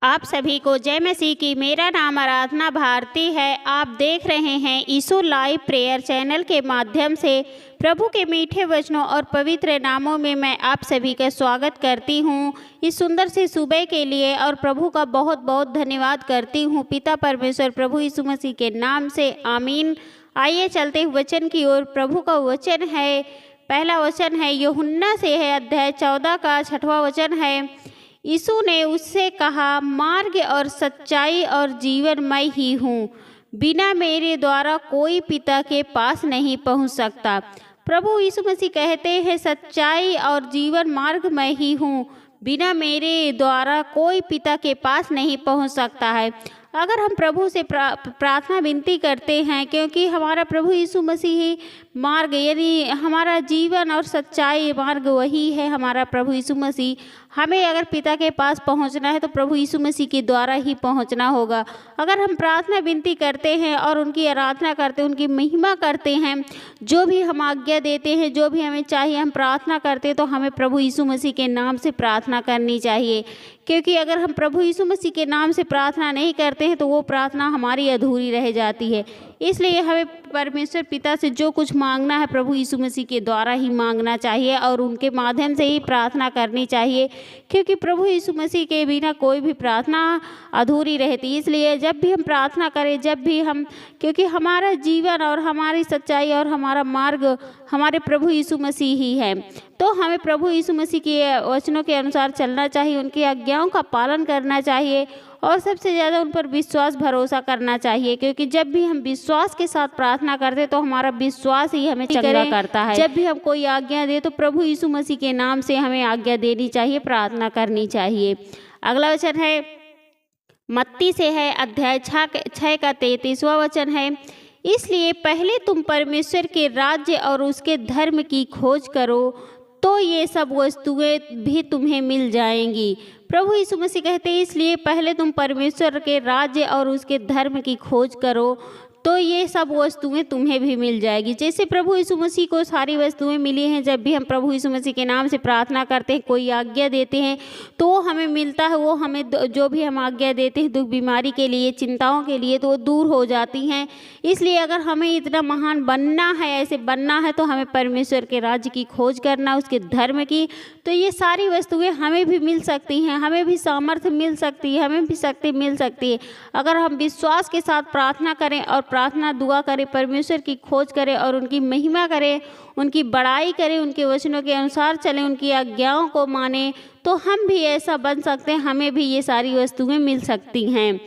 आप सभी को जय मसीह की। मेरा नाम आराधना भारती है। आप देख रहे हैं यीशु लाइव प्रेयर चैनल के माध्यम से प्रभु के मीठे वचनों और पवित्र नामों में मैं आप सभी का स्वागत करती हूँ इस सुंदर से सुबह के लिए, और प्रभु का बहुत बहुत धन्यवाद करती हूँ पिता परमेश्वर प्रभु यीशु मसीह के नाम से, आमीन। आइए चलते हुए वचन की ओर। प्रभु का वचन है, पहला वचन है यूहन्ना से है, अध्याय 14 का 6वां वचन है। यीशु ने उससे कहा, मार्ग और सच्चाई और जीवन मैं ही हूँ, बिना मेरे द्वारा कोई पिता के पास नहीं पहुँच सकता। प्रभु यीशु मसीह कहते हैं, सच्चाई और जीवन मार्ग मैं ही हूँ, बिना मेरे द्वारा कोई पिता के पास नहीं पहुँच सकता है। अगर हम प्रभु से प्रार्थना विनती करते हैं, क्योंकि हमारा प्रभु यीशु मसीह ही मार्ग, यानी हमारा जीवन और सच्चाई मार्ग वही है हमारा प्रभु यीशु मसीह। हमें अगर पिता के पास पहुंचना है तो प्रभु यीशु मसीह के द्वारा ही पहुंचना होगा। अगर हम प्रार्थना विनती करते हैं और उनकी आराधना करते हैं, उनकी महिमा करते हैं, जो भी हम आज्ञा देते हैं, जो भी हमें चाहिए हम प्रार्थना करते हैं, तो हमें प्रभु यीशु मसीह के नाम से प्रार्थना करनी चाहिए। क्योंकि अगर हम प्रभु यीशु मसीह के नाम से प्रार्थना नहीं करते हैं तो वो प्रार्थना हमारी अधूरी रह जाती है। इसलिए हमें परमेश्वर पिता से जो कुछ मांगना है प्रभु यीशु मसीह के द्वारा ही मांगना चाहिए और उनके माध्यम से ही प्रार्थना करनी चाहिए, क्योंकि प्रभु यीशु मसीह के बिना कोई भी प्रार्थना अधूरी रहती। इसलिए जब भी हम प्रार्थना करें, जब भी हम, क्योंकि हमारा जीवन और हमारी सच्चाई और हमारा मार्ग हमारे प्रभु यीशु मसीह ही है, तो हमें प्रभु यीशु मसीह के वचनों के अनुसार चलना चाहिए, उनकी आज्ञाओं का पालन करना चाहिए और सबसे ज़्यादा उन पर विश्वास भरोसा करना चाहिए। क्योंकि जब भी हम विश्वास के साथ प्रार्थना करते तो हमारा विश्वास ही हमें चंगा करता है। जब भी हम कोई आज्ञा दे तो प्रभु यीशु मसीह के नाम से हमें आज्ञा देनी चाहिए, प्रार्थना करनी चाहिए। अगला वचन है मत्ती से है, अध्याय 6 का 33वां वचन है। इसलिए पहले तुम परमेश्वर के राज्य और उसके धर्म की खोज करो, तो ये सब वस्तुएं भी तुम्हें मिल जाएंगी। प्रभु यीशु मसीह कहते हैं, इसलिए पहले तुम परमेश्वर के राज्य और उसके धर्म की खोज करो, तो ये सब वस्तुएं तुम्हें भी मिल जाएगी। जैसे प्रभु यीशु मसीह को सारी वस्तुएं मिली हैं, जब भी हम प्रभु यीशु मसीह के नाम से प्रार्थना करते हैं, कोई आज्ञा देते हैं, तो वो हमें मिलता है। वो हमें जो भी हम आज्ञा देते हैं दुख बीमारी के लिए, चिंताओं के लिए, तो वो दूर हो जाती हैं। इसलिए अगर हमें इतना महान बनना है, ऐसे बनना है, तो हमें परमेश्वर के राज्य की खोज करना, उसके धर्म की, तो ये सारी वस्तुएं हमें भी मिल सकती हैं, हमें भी सामर्थ्य मिल सकती है, हमें भी शक्ति मिल सकती है। अगर हम विश्वास के साथ प्रार्थना करें और प्रार्थना दुआ करें, परमेश्वर की खोज करें और उनकी महिमा करें, उनकी बड़ाई करें, उनके वचनों के अनुसार चलें, उनकी आज्ञाओं को मानें, तो हम भी ऐसा बन सकते हैं, हमें भी ये सारी वस्तुएं मिल सकती हैं।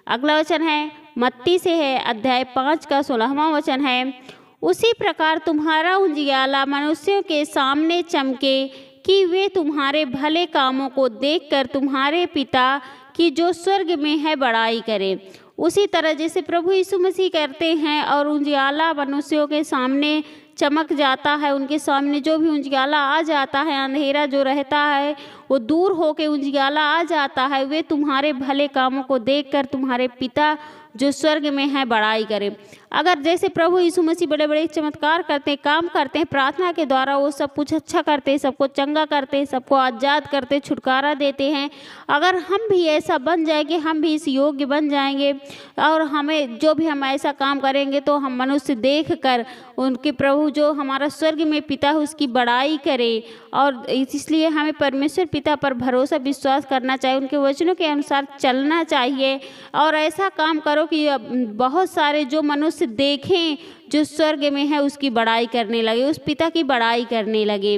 अगला वचन है मत्ती से है, अध्याय 5 का 16वां वचन है। उसी प्रकार तुम्हारा उजियाला मनुष्यों के सामने चमके, कि वे तुम्हारे भले कामों को देखकर तुम्हारे पिता की जो स्वर्ग में है बड़ाई करें। उसी तरह जैसे प्रभु यीशु मसीह करते हैं और उजियाला मनुष्यों के सामने चमक जाता है, उनके सामने जो भी उजियाला आ जाता है, अंधेरा जो रहता है वो दूर होके उजियाला आ जाता है, वे तुम्हारे भले कामों को देखकर तुम्हारे पिता जो स्वर्ग में है बड़ाई करें। अगर जैसे प्रभु यीशु मसीह बड़े बड़े चमत्कार करते हैं, काम करते हैं, प्रार्थना के द्वारा वो सब कुछ अच्छा करते हैं, सबको चंगा करते हैं, सबको आज़ाद करते हैं, छुटकारा देते हैं, अगर हम भी ऐसा बन जाएंगे, हम भी इस योग्य बन जाएंगे और हमें जो भी हम ऐसा काम करेंगे, तो हम मनुष्य देख कर उनके प्रभु जो हमारा स्वर्ग में पिता है उसकी बड़ाई करें। और इसलिए हमें परमेश्वर पिता पर भरोसा विश्वास करना चाहिए, उनके वचनों के अनुसार चलना चाहिए और ऐसा काम करो कि बहुत सारे जो मनुष्य देखें जो स्वर्ग में है उसकी बड़ाई करने लगे, उस पिता की बड़ाई करने लगे।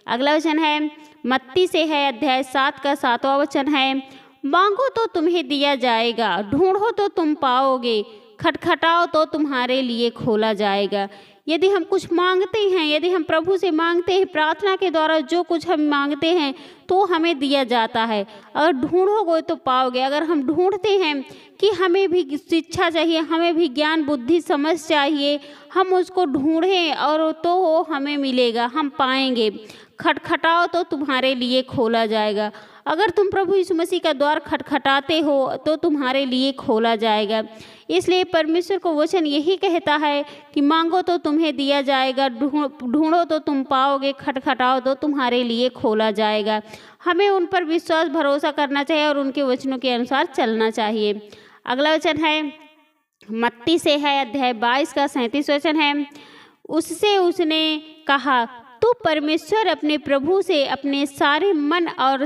अगला वचन है मत्ती से है, अध्याय 7 का 7वां वचन है। मांगो तो तुम्हें दिया जाएगा, ढूंढो तो तुम पाओगे, खटखटाओ तो तुम्हारे लिए खोला जाएगा। यदि हम कुछ मांगते हैं, यदि हम प्रभु से मांगते हैं, प्रार्थना के द्वारा जो कुछ हम मांगते हैं तो हमें दिया जाता है। अगर ढूंढोगे तो पाओगे। अगर हम ढूंढते हैं कि हमें भी शिक्षा चाहिए, हमें भी ज्ञान बुद्धि समझ चाहिए, हम उसको ढूंढें और तो वो हमें मिलेगा, हम पाएंगे। खटखटाओ तो तुम्हारे लिए खोला जाएगा। अगर तुम प्रभु यीशु मसीह का द्वार खटखटाते हो तो तुम्हारे लिए खोला जाएगा। इसलिए परमेश्वर को वचन यही कहता है कि मांगो तो तुम्हें दिया जाएगा, ढूंढो तो तुम पाओगे, खटखटाओ तो तुम्हारे लिए खोला जाएगा। हमें उन पर विश्वास भरोसा करना चाहिए और उनके वचनों के अनुसार चलना चाहिए। अगला वचन है मत्ती से है, अध्याय 22 का 37 वचन है। उससे उसने कहा, तू परमेश्वर अपने प्रभु से अपने सारे मन और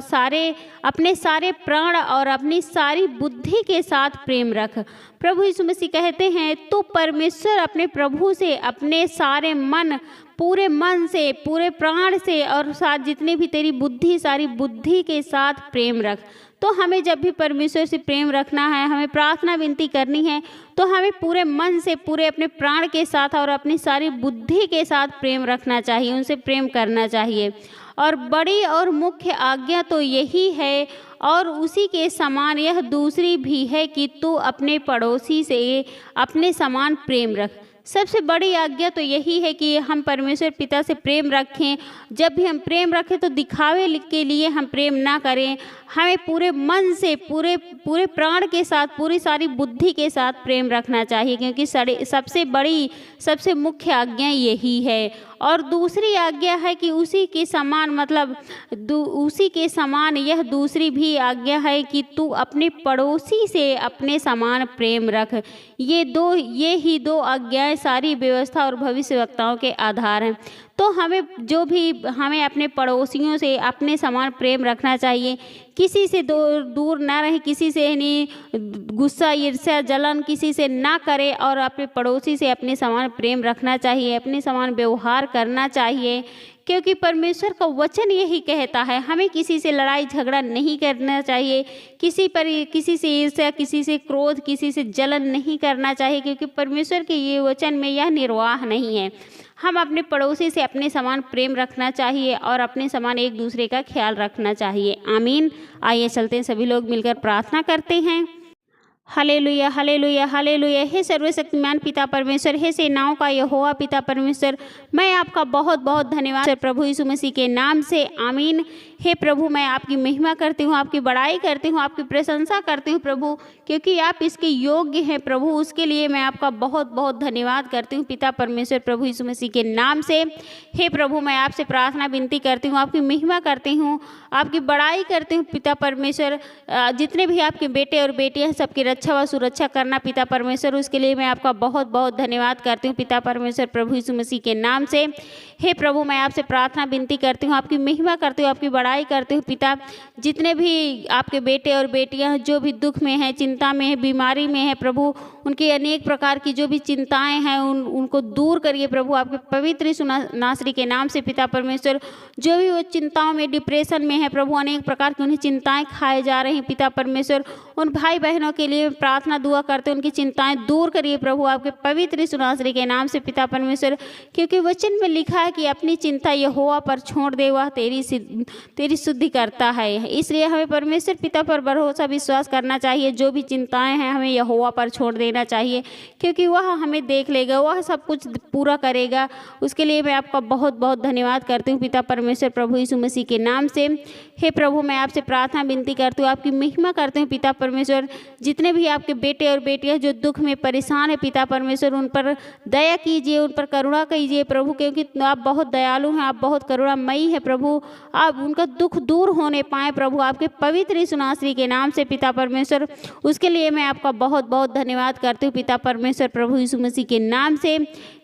अपने सारे प्राण और अपनी सारी बुद्धि के साथ प्रेम रख। प्रभु यीशु मसीह कहते हैं, तू परमेश्वर अपने प्रभु से अपने सारे मन, पूरे मन से, पूरे प्राण से और साथ जितने भी तेरी बुद्धि, सारी बुद्धि के साथ प्रेम रख। तो हमें जब भी परमेश्वर से प्रेम रखना है, हमें प्रार्थना विनती करनी है, तो हमें पूरे मन से, पूरे अपने प्राण के साथ और अपनी सारी बुद्धि के साथ प्रेम रखना चाहिए, उनसे प्रेम करना चाहिए। और बड़ी और मुख्य आज्ञा तो यही है और उसी के समान यह दूसरी भी है कि तू अपने पड़ोसी से अपने समान प्रेम रख। सबसे बड़ी आज्ञा तो यही है कि हम परमेश्वर पिता से प्रेम रखें। जब भी हम प्रेम रखें तो दिखावे के लिए हम प्रेम ना करें, हमें पूरे मन से, पूरे प्राण के साथ, पूरी सारी बुद्धि के साथ प्रेम रखना चाहिए, क्योंकि सबसे बड़ी, सबसे मुख्य आज्ञा यही है। और दूसरी आज्ञा है कि उसी के समान, मतलब उसी के समान यह दूसरी भी आज्ञा है कि तू अपने पड़ोसी से अपने समान प्रेम रख। ये ही दो आज्ञाएं सारी व्यवस्था और भविष्यवक्ताओं के आधार हैं। तो हमें अपने पड़ोसियों से अपने समान प्रेम रखना चाहिए, किसी से दूर ना रहे, किसी से नहीं गुस्सा, ईर्ष्या, जलन किसी से ना करे और अपने पड़ोसी से अपने समान प्रेम रखना चाहिए, अपने समान व्यवहार करना चाहिए, क्योंकि परमेश्वर का वचन यही कहता है। हमें किसी से लड़ाई झगड़ा नहीं करना चाहिए, किसी से ईर्ष्या, किसी से क्रोध, किसी से जलन नहीं करना चाहिए, क्योंकि परमेश्वर के ये वचन में यह निर्वाह नहीं है। हम अपने पड़ोसी से अपने समान प्रेम रखना चाहिए और अपने समान एक दूसरे का ख्याल रखना चाहिए। आमीन। आइए चलते हैं, सभी लोग मिलकर प्रार्थना करते हैं। Hallelujah, hallelujah, hallelujah. हे सर्वशक्तिमान पिता परमेश्वर, हे सेनाओं का यहोवा पिता परमेश्वर, मैं आपका बहुत बहुत धन्यवाद प्रभु यीशु मसीह के नाम से। आमीन। हे प्रभु, मैं आपकी महिमा करती हूँ, आपकी बड़ाई करती हूँ, आपकी प्रशंसा करती हूँ प्रभु, क्योंकि आप इसके योग्य हैं प्रभु। उसके लिए मैं आपका बहुत बहुत धन्यवाद करती हूँ पिता परमेश्वर प्रभु यीशु मसीह के नाम से। हे प्रभु, मैं आपसे प्रार्थना विनती करती हूँ, आपकी महिमा करती हूँ, आपकी बड़ाई करती हूँ पिता परमेश्वर। जितने भी आपके बेटे और बेटियाँ हैं, सबकी रक्षा व सुरक्षा करना पिता परमेश्वर, उसके लिए मैं आपका बहुत बहुत धन्यवाद करती हूँ पिता परमेश्वर प्रभु यीशु मसीह के नाम से। हे प्रभु, मैं आपसे प्रार्थना विनती करती हूँ, आपकी महिमा करती हूँ, आपकी बड़ाई करती हूँ पिता। जितने भी आपके बेटे और बेटियाँ जो भी दुख में हैं, चिंता में है, बीमारी में है प्रभु, उनकी अनेक प्रकार की जो भी चिंताएं हैं उनको दूर करिए प्रभु, आपके पवित्र यीशु नासरी के नाम से पिता परमेश्वर। जो भी वो चिंताओं में, डिप्रेशन में है प्रभु, अनेक प्रकार की उन्हें चिंताएं खाए जा रही हैं पिता परमेश्वर, उन भाई बहनों के लिए प्रार्थना दुआ करते, उनकी चिंताएं दूर करिए प्रभु, आपके पवित्र यीशु नासरी के नाम से पिता परमेश्वर। क्योंकि वचन में लिखा है कि अपनी चिंता यहोवा पर छोड़ दे, वह तेरी शुद्धि करता है। इसलिए हमें परमेश्वर पिता पर भरोसा विश्वास करना चाहिए। जो भी चिंताएं हैं हमें यहोवा पर छोड़ देना चाहिए, क्योंकि वह हमें देख लेगा, वह सब कुछ पूरा करेगा। उसके लिए मैं आपका बहुत बहुत धन्यवाद करती हूँ पिता परमेश्वर प्रभु यीशु मसीह के नाम से। हे प्रभु, मैं आपसे प्रार्थना विनती करती हूँ, आपकी महिमा करती हूँ पिता परमेश्वर। जितने भी आपके बेटे और बेटियाँ जो दुख में परेशान है पिता परमेश्वर, उन पर दया कीजिए, उन पर करुणा कीजिए प्रभु, क्योंकि आप बहुत दयालु हैं, आप बहुत करुणामयी है प्रभु। आप उनका दुख दूर होने पाए प्रभु, आपके पवित्र यीशु नासरी के नाम से पिता परमेश्वर। उसके लिए मैं आपका बहुत बहुत धन्यवाद करती हूँ पिता परमेश्वर प्रभु यीशु मसीह के नाम से।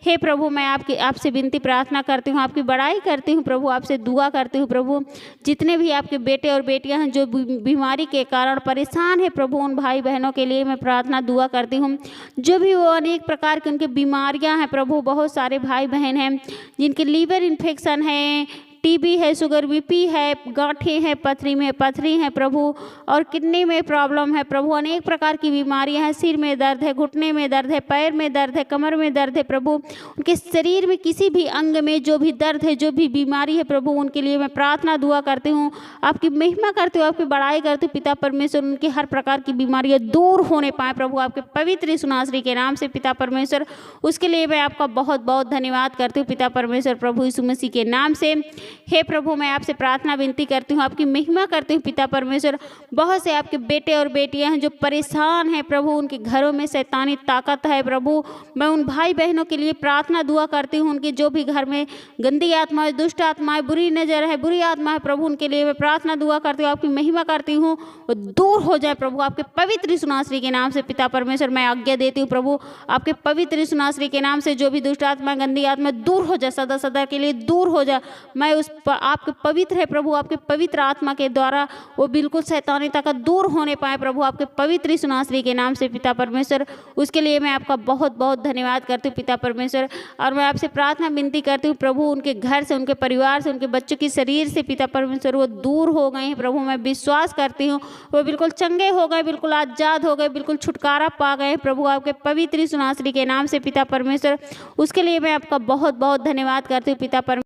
हे प्रभु, मैं आपसे विनती प्रार्थना करती हूँ, आपकी बड़ाई करती हूँ प्रभु, आपसे दुआ करती हूँ प्रभु। जितने भी आपके बेटे और बेटियाँ हैं जो बीमारी के कारण परेशान है प्रभु, उन भाई बहनों के लिए मैं प्रार्थना दुआ करती हूँ। जो भी वो अनेक प्रकार की उनकी बीमारियाँ हैं प्रभु, बहुत सारे भाई बहन हैं जिनके लीवर इन्फेक्शन है, टीबी है, शुगर बीपी है, गांठें हैं, पथरी है प्रभु, और किडनी में प्रॉब्लम है प्रभु, अनेक प्रकार की बीमारियां हैं, सिर में दर्द है, घुटने में दर्द है, पैर में दर्द है, कमर में दर्द है प्रभु। उनके शरीर में किसी भी अंग में जो भी दर्द है, जो भी बीमारी है प्रभु, उनके लिए मैं प्रार्थना दुआ करती हूँ, आपकी महिमा करती हूँ, आपकी बड़ाई करती हूँ पिता परमेश्वर। उनकी हर प्रकार की बीमारियाँ दूर होने पाए प्रभु, आपके पवित्र यीशु नासरी के नाम से पिता परमेश्वर। उसके लिए मैं आपका बहुत बहुत धन्यवाद करती हूँ पिता परमेश्वर प्रभु यीशु मसीह के नाम से। हे प्रभु, मैं आपसे प्रार्थना विनती करती हूँ, आपकी महिमा करती हूँ पिता परमेश्वर। बहुत से आपके बेटे और बेटियां हैं जो परेशान हैं प्रभु, उनके घरों में शैतानी ताकत है प्रभु। मैं उन भाई बहनों के लिए प्रार्थना दुआ करती हूँ, उनके जो भी घर में गंदी आत्मा, दुष्ट आत्माएं, बुरी नजर है, बुरी आत्मा है प्रभु, उनके लिए मैं प्रार्थना दुआ करती हूँ, आपकी महिमा करती हूँ, वो दूर हो जाए प्रभु। आपके पवित्र यीशु नासरी के नाम से पिता परमेश्वर मैं आज्ञा देती हूँ प्रभु, आपके पवित्र यीशु नासरी के नाम से जो भी दुष्ट आत्मा, गंदी आत्मा दूर हो जाए, सदा सदा के लिए दूर हो जाए। मैं उस आपके पवित्र है प्रभु, आपके पवित्र आत्मा के द्वारा वो बिल्कुल शैतानी ताकत दूर होने पाए प्रभु, आपके पवित्र यीशु नासरी के नाम से पिता परमेश्वर। उसके लिए मैं आपका बहुत बहुत धन्यवाद करती हूँ पिता परमेश्वर। और मैं आपसे प्रार्थना विनती करती हूँ प्रभु, उनके घर से, उनके परिवार से, उनके बच्चों की शरीर से पिता परमेश्वर वो दूर हो गए हैं प्रभु। मैं विश्वास करती हूँ वो बिल्कुल चंगे हो गए, बिल्कुल आज़ाद हो गए, बिल्कुल छुटकारा पा गए प्रभु, आपके पवित्र यीशु नासरी के नाम से पिता परमेश्वर। उसके लिए मैं आपका बहुत बहुत धन्यवाद करती हूँ पिता परमेश्वर।